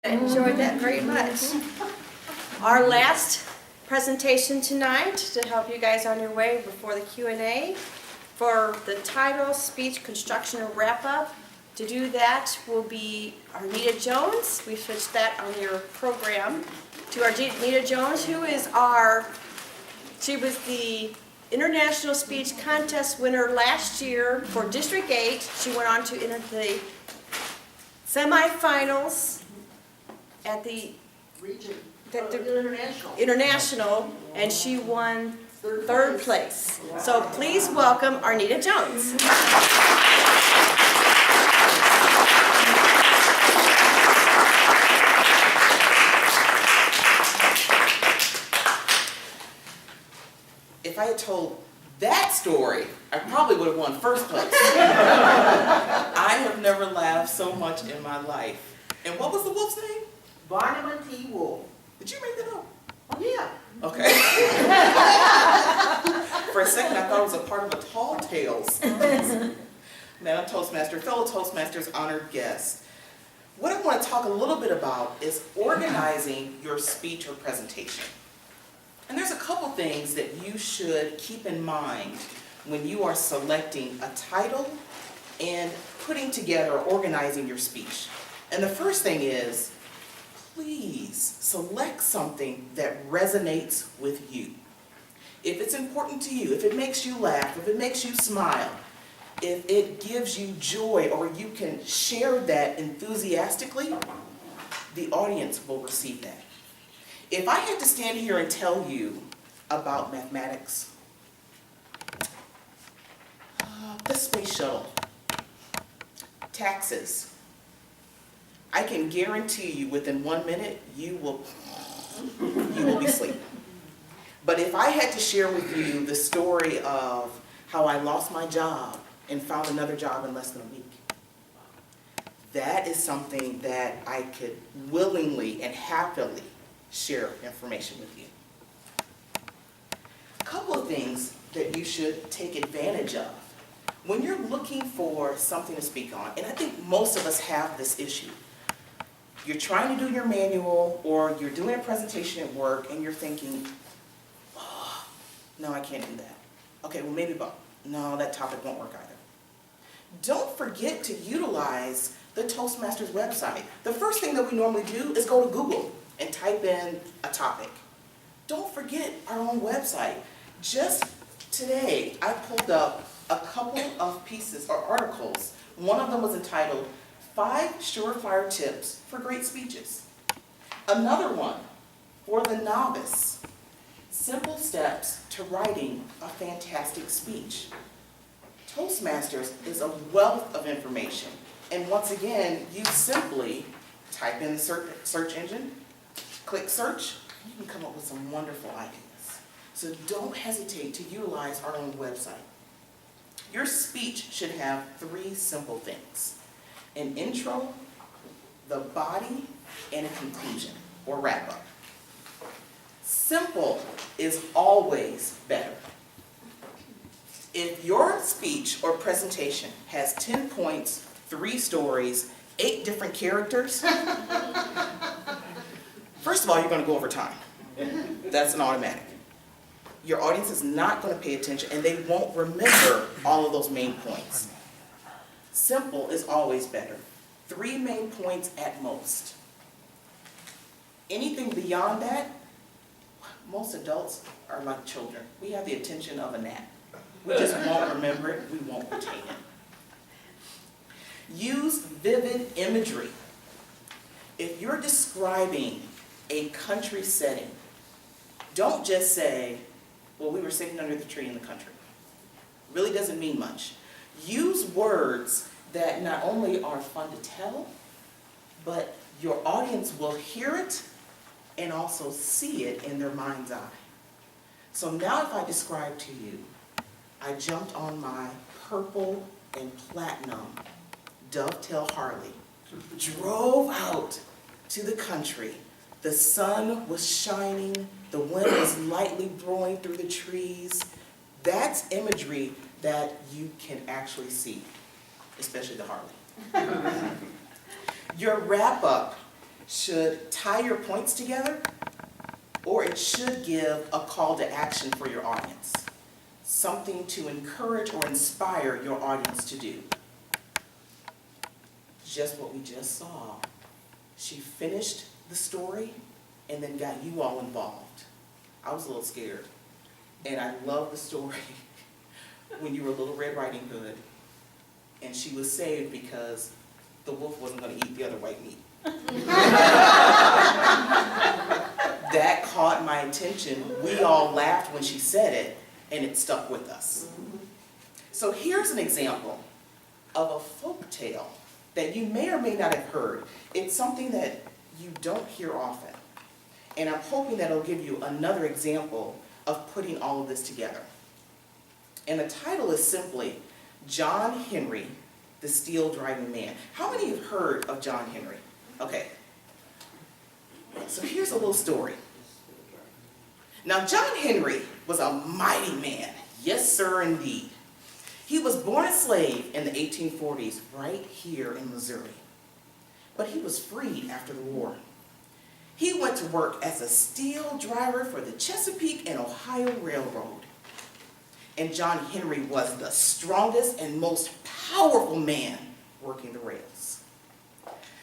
I enjoyed that very much. Our last presentation tonight to help you guys on your way before the Q&A for the title, speech, construction, and wrap-up. To do that will be Arnita Jones. We switched that on your program to Arnita Jones, who is she was the International Speech Contest winner last year for District 8. She went on to enter the semifinals at the international, and she won third place. So please welcome Arnita Jones. If I had told that story, I probably would have won first place. I have never laughed so much in my life. And what was the wolf's name? Barnum and T. Wolf. Did you make that up? Oh, yeah. Okay. For a second, I thought it was a part of a Tall Tales. Madam Toastmaster, fellow Toastmasters, honored guests. What I want to talk a little bit about is organizing your speech or presentation. And there's a couple things that you should keep in mind when you are selecting a title and putting together or organizing your speech. And the first thing is, please select something that resonates with you. If it's important to you, if it makes you laugh, if it makes you smile, if it gives you joy or you can share that enthusiastically, the audience will receive that. If I had to stand here and tell you about mathematics, the space shuttle, taxes, I can guarantee you within 1 minute you will be asleep. But if I had to share with you the story of how I lost my job and found another job in less than a week, that is something that I could willingly and happily share information with you. A couple of things that you should take advantage of when you're looking for something to speak on, and I think most of us have this issue. You're trying to do your manual or you're doing a presentation at work and you're thinking, oh, no, I can't do that. Okay, well maybe, but no, that topic won't work either. Don't forget to utilize the Toastmasters website. The first thing that we normally do is go to Google and type in a topic. Don't forget our own website. Just today, I pulled up a couple of pieces or articles. One of them was entitled 5 Surefire Tips for Great Speeches. Another one, for the novice, Simple Steps to Writing a Fantastic Speech. Toastmasters is a wealth of information. And once again, you simply type in the search engine, click search, you can come up with some wonderful ideas. So don't hesitate to utilize our own website. Your speech should have 3 simple things: an intro, the body, and a conclusion, or wrap-up. Simple is always better. If your speech or presentation has 10 points, 3 stories, 8 different characters, first of all, you're going to go over time. That's an automatic. Your audience is not going to pay attention and they won't remember all of those main points. Simple is always better. 3 main points at most. Anything beyond that, most adults are like children. We have the attention of a gnat. We just won't remember it, we won't retain it. Use vivid imagery. If you're describing a country setting, don't just say, well, we were sitting under the tree in the country. Really doesn't mean much. Use words that not only are fun to tell, but your audience will hear it and also see it in their mind's eye. So now if I describe to you, I jumped on my purple and platinum Dovetail Harley, drove out to the country. The sun was shining, the wind was lightly blowing through the trees. That's imagery that you can actually see, especially the Harley. Your wrap-up should tie your points together, or it should give a call to action for your audience. Something to encourage or inspire your audience to do. Just what we just saw. She finished the story and then got you all involved. I was a little scared. And I love the story when you were Little Red Riding Hood and she was saved because the wolf wasn't going to eat the other white meat. That caught my attention. We all laughed when she said it, and it stuck with us. So here's an example of a folk tale that you may or may not have heard. It's something that you don't hear often. And I'm hoping that it'll give you another example of putting all of this together. And the title is simply John Henry, the Steel Driving Man. How many have heard of John Henry? Okay. So here's a little story. Now, John Henry was a mighty man. Yes, sir, indeed. He was born a slave in the 1840s right here in Missouri. But he was freed after the war. He went to work as a steel driver for the Chesapeake and Ohio Railroad. And John Henry was the strongest and most powerful man working the rails.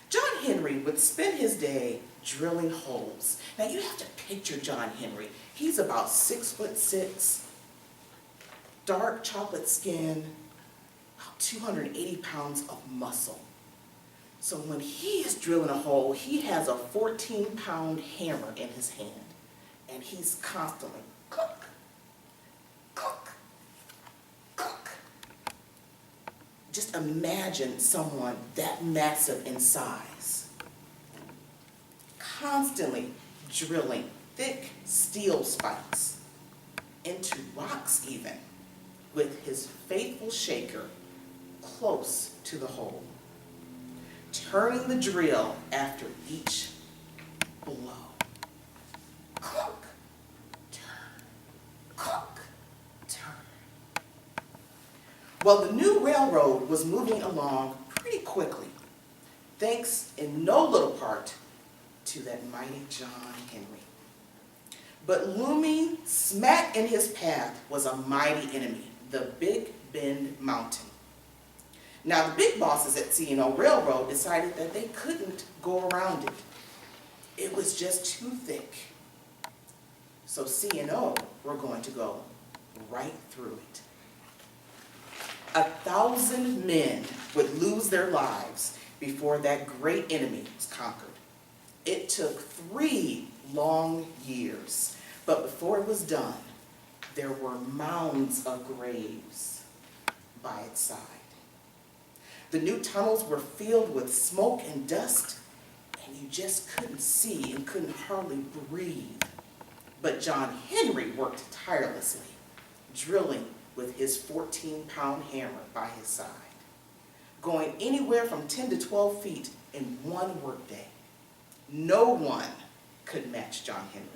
John Henry would spend his day drilling holes. Now you have to picture John Henry. He's about 6'6", dark chocolate skin, about 280 pounds of muscle. So when he is drilling a hole, he has a 14-pound hammer in his hand, and he's constantly click, click, click. Just imagine someone that massive in size, constantly drilling thick steel spikes into rocks even, with his faithful shaker close to the hole, turning the drill after each blow. Clunk, turn, clunk, turn. Well, the new railroad was moving along pretty quickly, thanks in no little part to that mighty John Henry. But looming smack in his path was a mighty enemy, the Big Bend Mountain. Now, the big bosses at C&O Railroad decided that they couldn't go around it. It was just too thick. So C&O were going to go right through it. 1,000 men would lose their lives before that great enemy was conquered. It took 3 long years, but before it was done, there were mounds of graves by its side. The new tunnels were filled with smoke and dust, and you just couldn't see and couldn't hardly breathe. But John Henry worked tirelessly, drilling with his 14-pound hammer by his side, going anywhere from 10 to 12 feet in one workday. No one could match John Henry.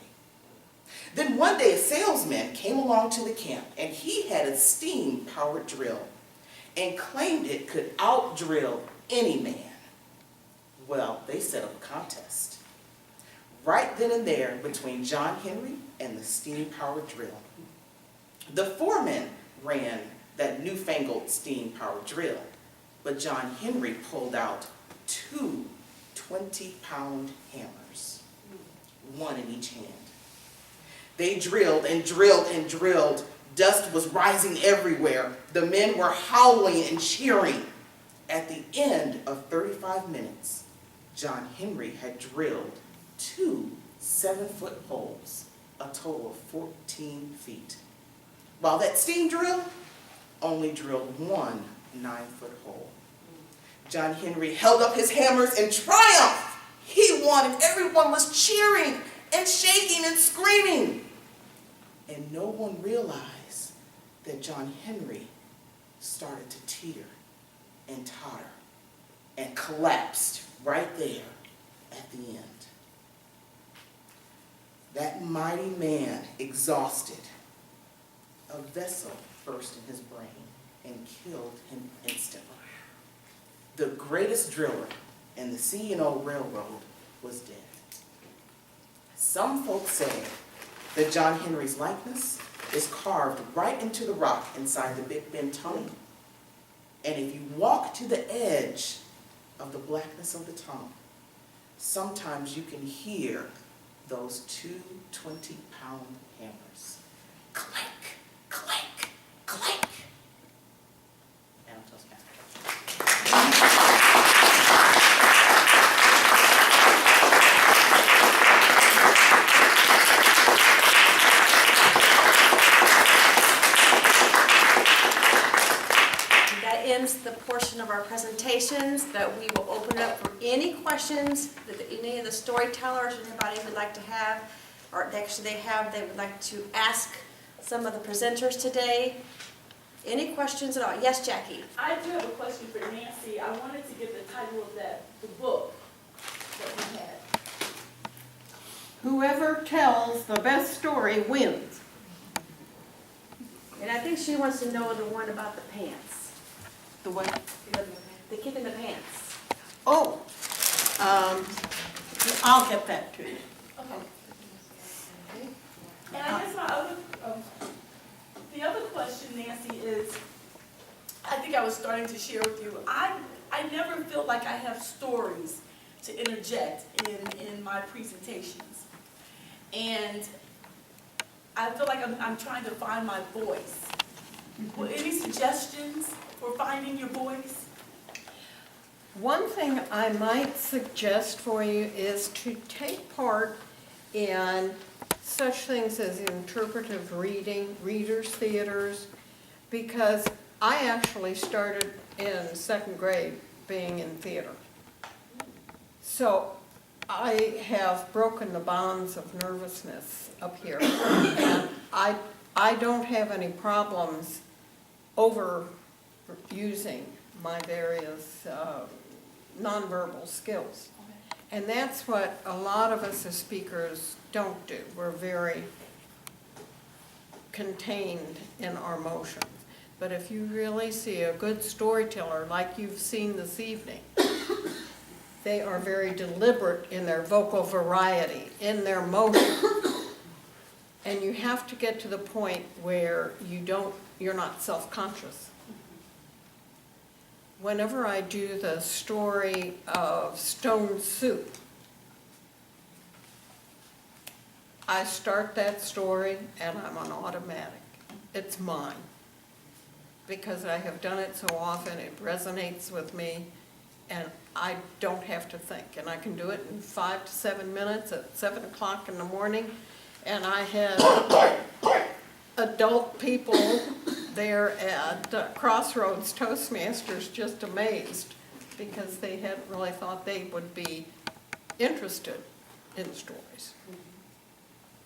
Then one day a salesman came along to the camp, and he had a steam-powered drill and claimed it could out-drill any man. Well, they set up a contest right then and there between John Henry and the steam-powered drill. The foreman ran that newfangled steam-powered drill, but John Henry pulled out 2 20-pound hammers, one in each hand. They drilled and drilled and drilled. Dust was rising everywhere. The men were howling and cheering. At the end of 35 minutes, John Henry had drilled 2 7-foot holes, a total of 14 feet. While that steam drill only drilled 1 9-foot hole. John Henry held up his hammers in triumph. He won, and everyone was cheering and shaking and screaming. And no one realized that John Henry started to teeter and totter and collapsed right there at the end. That mighty man, exhausted, a vessel burst in his brain and killed him instantly. The greatest driller in the C&O Railroad was dead. Some folks say that John Henry's likeness is carved right into the rock inside the Big Bend tunnel. And if you walk to the edge of the blackness of the tunnel, sometimes you can hear those 2 20-pound hammers. Clank, clank, clank. And I'm Toastmaster. That ends the portion of our presentations, that we will open it up for any questions that any of the storytellers or anybody would like to have, or actually they would like to ask some of the presenters today. Any questions at all? Yes, Jackie? I do have a question for Nancy. I wanted to get the title of the book that we had. Whoever tells the best story wins. And I think she wants to know the one about the pants. The what? The kid in the pants. Oh, I'll get that to you. Okay. And I guess the other question, Nancy, is, I think I was starting to share with you, I never feel like I have stories to interject in my presentations. And I feel like I'm trying to find my voice. Well, any suggestions for finding your voice? One thing I might suggest for you is to take part in such things as interpretive reading, readers' theaters, because I actually started in 2nd grade being in theater. So I have broken the bonds of nervousness up here, and I don't have any problems overusing my various nonverbal skills. And that's what a lot of us as speakers don't do. We're very contained in our motions. But if you really see a good storyteller like you've seen this evening, they are very deliberate in their vocal variety, in their motion. And you have to get to the point where you're not self-conscious. Whenever I do the story of Stone Soup, I start that story and I'm on automatic. It's mine. Because I have done it so often, it resonates with me, and I don't have to think. And I can do it in 5 to 7 minutes at 7 o'clock in the morning. And I had adult people there at Crossroads Toastmasters just amazed because they hadn't really thought they would be interested in stories.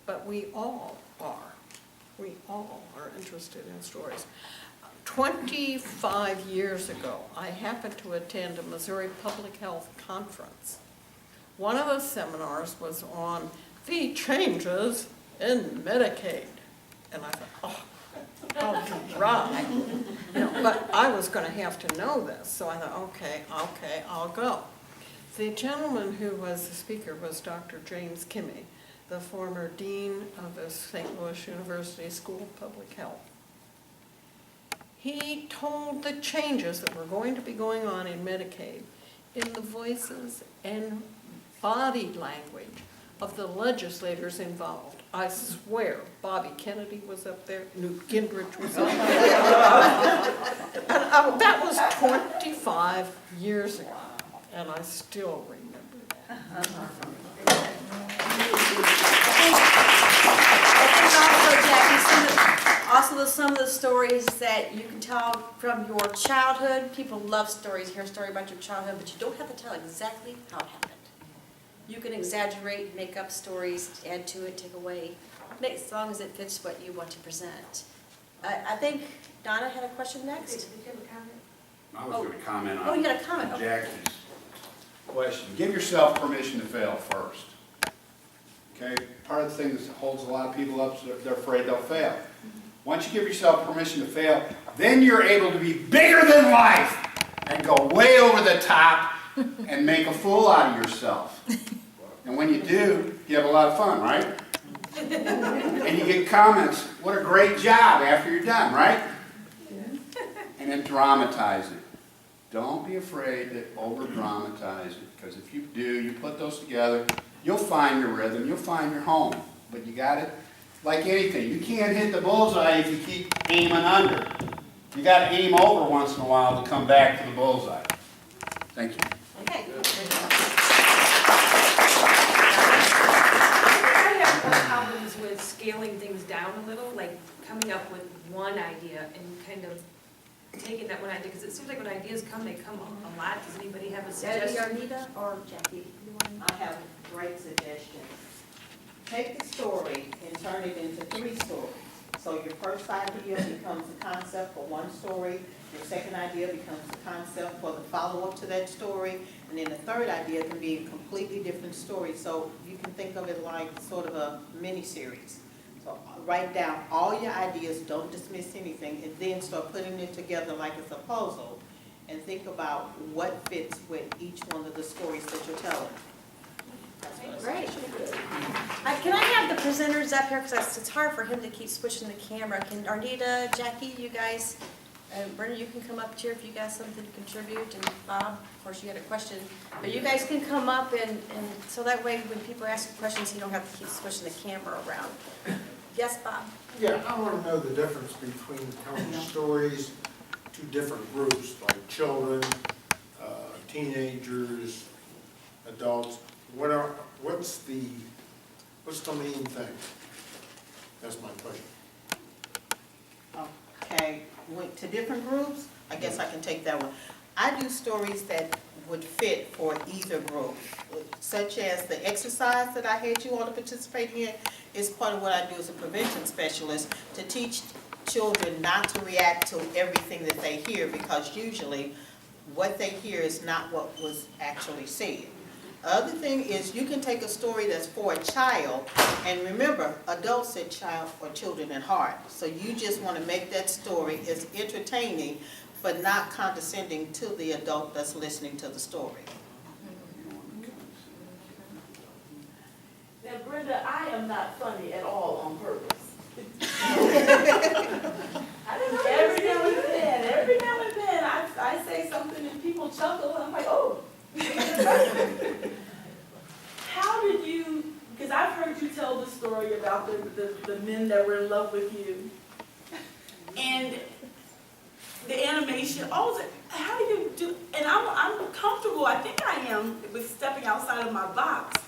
But we all are. We all are interested in stories. 25 years ago, I happened to attend a Missouri Public Health Conference. One of the seminars was on the changes in Medicaid. And I thought, oh, dry. But I was going to have to know this, so I thought, okay, I'll go. The gentleman who was the speaker was Dr. James Kimmey, the former dean of the St. Louis University School of Public Health. He told the changes that were going to be going on in Medicaid in the voices and body language of the legislators involved. I swear, Bobby Kennedy was up there, Newt Gingrich was up there. And that was 25 years ago, and I still remember that. Also, some of the stories that you can tell from your childhood. People love stories, hear a story about your childhood, but you don't have to tell exactly how it happened. You can exaggerate, make up stories, add to it, take away, as long as it fits what you want to present. I think Donna had a question next. Did you have a comment? I was going to comment Oh, on you got a comment. Okay. Jackie's question. Give yourself permission to fail first. Okay? Part of the thing that holds a lot of people up is they're afraid they'll fail. Once you give yourself permission to fail, then you're able to be bigger than life and go way over the top and make a fool out of yourself. And when you do, you have a lot of fun, right? And you get comments, what a great job after you're done, right? And then dramatize it. Don't be afraid to over-dramatize it, because if you do, you put those together, you'll find your rhythm, you'll find your home. But you got it, like anything, you can't hit the bullseye if you keep aiming under. You got to aim over once in a while to come back to the bullseye. Thank you. Okay. I have problems with scaling things down a little, like coming up with one idea and kind of taking that one idea, because it seems like when ideas come, they come a lot. Does anybody have a suggestion? Arnita or Jackie? I have a great suggestion. Take the story and turn it into 3 stories. So your first idea becomes the concept for one story, your second idea becomes the concept for the follow-up to that story, and then the third idea can be a completely different story. So you can think of it like sort of a mini-series. So write down all your ideas, don't dismiss anything, and then start putting it together like it's a puzzle, and think about what fits with each one of the stories that you're telling. Great. Can I have the presenters up here, because it's hard for him to keep switching the camera. Can Arnita, Jackie, you guys, Brenda, you can come up here if you got something to contribute, and Bob, of course, you had a question. But you guys can come up, and so that way when people ask questions, you don't have to keep switching the camera around. Yes, Bob? Yeah, I want to know the difference between telling stories to different groups, like children, teenagers, adults. What's the main thing? That's my question. Okay, went to different groups, I guess I can take that one. I do stories that would fit for either group, such as the exercise that I had you all to participate in is part of what I do as a prevention specialist, to teach children not to react to everything that they hear, because usually what they hear is not what was actually said. Other thing is, you can take a story that's for a child, and remember, adults said child or children at heart. So you just want to make that story as entertaining, but not condescending to the adult that's listening to the story. Now, Brenda, I am not funny at all on purpose. Every now and then, I say something and people chuckle, and I'm like, oh. How did you, because I've heard you tell the story about the men that were in love with you, and the animation, all of it, how do you do, and I'm comfortable, I think I am, with stepping outside of my box,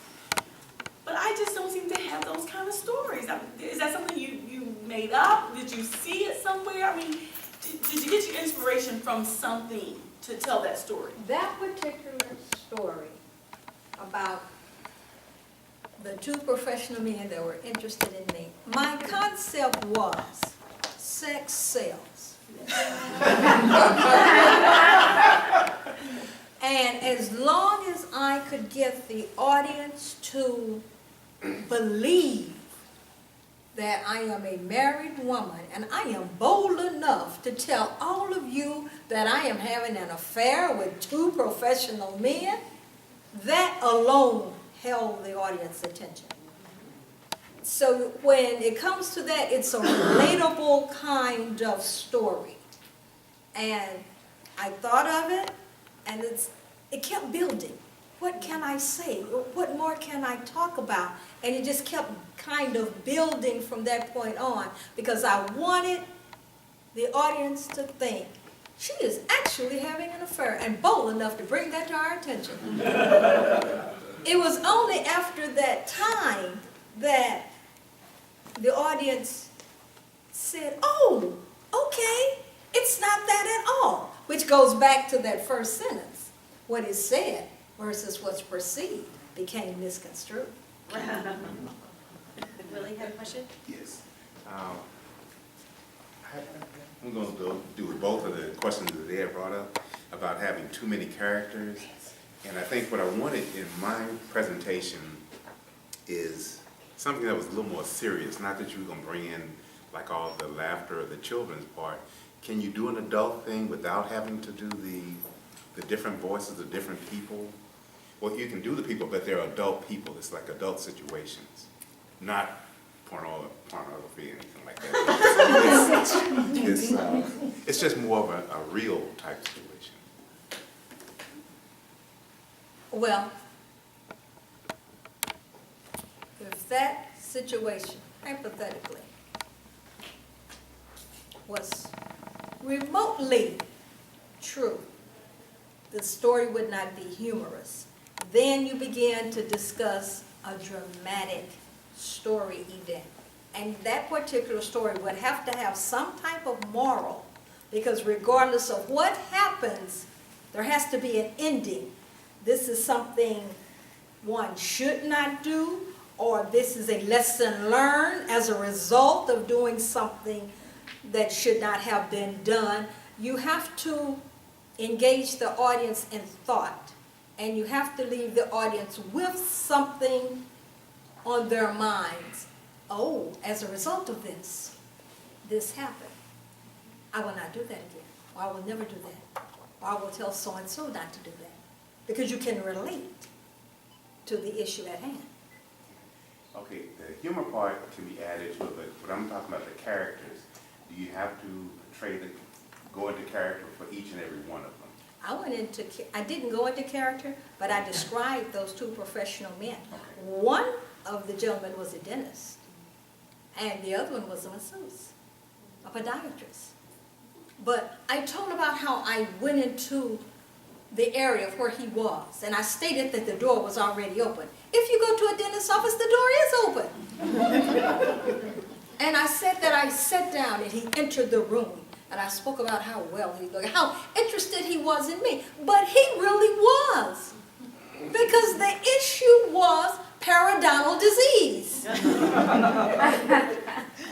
but I just don't seem to have those kind of stories. Is that something you made up? Did you see it somewhere? I mean, did you get your inspiration from something to tell that story? That particular story about the 2 professional men that were interested in me, my concept was sex sells. And as long as I could get the audience to believe that I am a married woman, and I am bold enough to tell all of you that I am having an affair with 2 professional men, that alone held the audience attention. So when it comes to that, it's a relatable kind of story. And I thought of it, and it kept building. What can I say? What more can I talk about? And it just kept kind of building from that point on, because I wanted the audience to think, she is actually having an affair, and bold enough to bring that to our attention. It was only after that time that the audience said, oh, okay, it's not that at all, which goes back to that first sentence. What is said versus what's perceived became misconstrued. Willie, have a question? Yes. I'm going to do with both of the questions that they have brought up about having too many characters. And I think what I wanted in my presentation is something that was a little more serious, not that you were going to bring in like all the laughter or the children's part. Can you do an adult thing without having to do the different voices of different people? well, you can do the people, but they're adult people. It's like adult situations, not pornography or anything like that. It's just more of a real type situation. Well, if that situation, hypothetically, was remotely true, the story would not be humorous. Then you begin to discuss a dramatic story event. And that particular story would have to have some type of moral, because regardless of what happens, there has to be an ending. This is something one should not do, or this is a lesson learned as a result of doing something that should not have been done. You have to engage the audience in thought, and you have to leave the audience with something on their minds. Oh, as a result of this happened. I will not do that again, or I will never do that, or I will tell so-and-so not to do that, because you can relate to the issue at hand. Okay, the humor part can be added to it, but what I'm talking about, the characters, do you have to go into character for each and every one of them? I didn't go into character, but I described those two professional men. Okay. One of the gentlemen was a dentist, and the other one was a masseuse, a podiatrist. But I told about how I went into the area where he was, and I stated that the door was already open. If you go to a dentist's office, the door is open. And I said that I sat down and he entered the room, and I spoke about how well he looked, how interested he was in me. But he really was, because the issue was periodontal disease.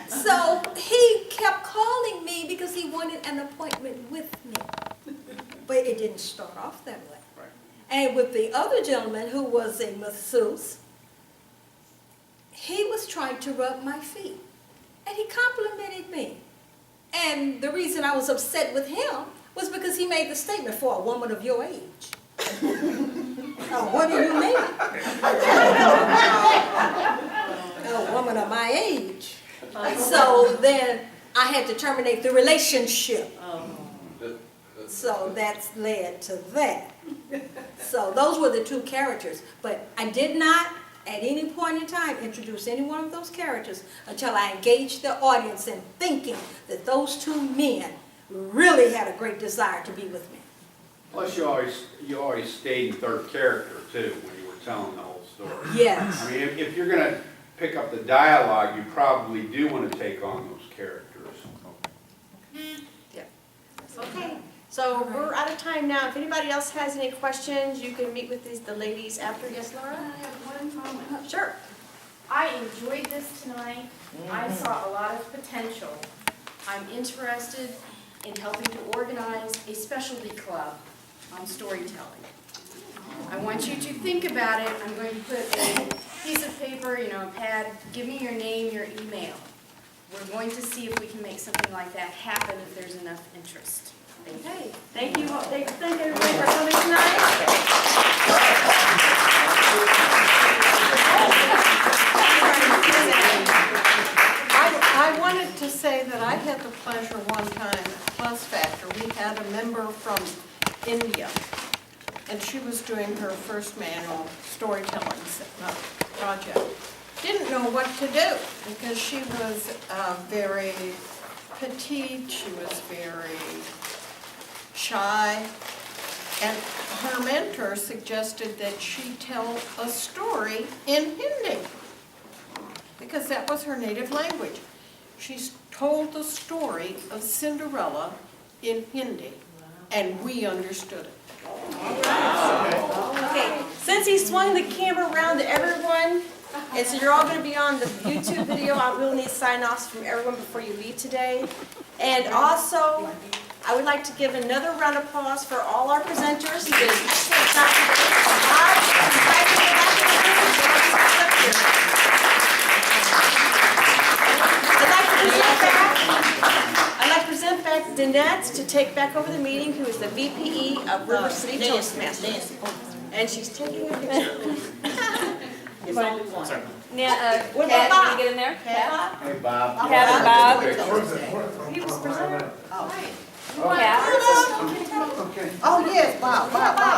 So he kept calling me because he wanted an appointment with me. But it didn't start off that way. Right. And with the other gentleman, who was a masseuse, he was trying to rub my feet. And he complimented me. And the reason I was upset with him was because he made the statement, for a woman of your age. Oh, what do you mean? A woman of my age. So then I had to terminate the relationship. So that's led to that. So those were the two characters. But I did not, at any point in time, introduce any one of those characters until I engaged the audience in thinking that those two men really had a great desire to be with me. Plus, you always stayed in third character too when you were telling the whole story. Yes. I mean, if you're going to pick up the dialogue, you probably do want to take on those characters. Okay, so we're out of time now. If anybody else has any questions, you can meet with the ladies after. Yes, Laura? I have one comment. Sure. I enjoyed this tonight. I saw a lot of potential. I'm interested in helping to organize a specialty club on storytelling. I want you to think about it. I'm going to put a piece of paper, a pad. Give me your name, your email. We're going to see if we can make something like that happen if there's enough interest. Okay, thank you. Thank everybody for coming tonight. I wanted to say that I had the pleasure one time at Plus Factor. We had a member from India, and she was doing her first manual storytelling project. Didn't know what to do because she was very petite, she was very shy, and her mentor suggested that she tell a story in Hindi because that was her native language. She told the story of Cinderella in Hindi, and we understood it. Okay, since he swung the camera around to everyone, and so you're all going to be on the YouTube video, I will need sign-offs from everyone before you leave today. And also, I would like to give another round of applause for all our presenters. I'd like to present back Danette to take back over the meeting, who is the VPE of RiverCity Toastmasters. And she's taking a picture. It's only one. Sorry. What about Bob? Can you get in there? Cat? Hey, Bob. Kevin, Bob. Oh. Cat. Oh, yes, Bob, Bob, Bob.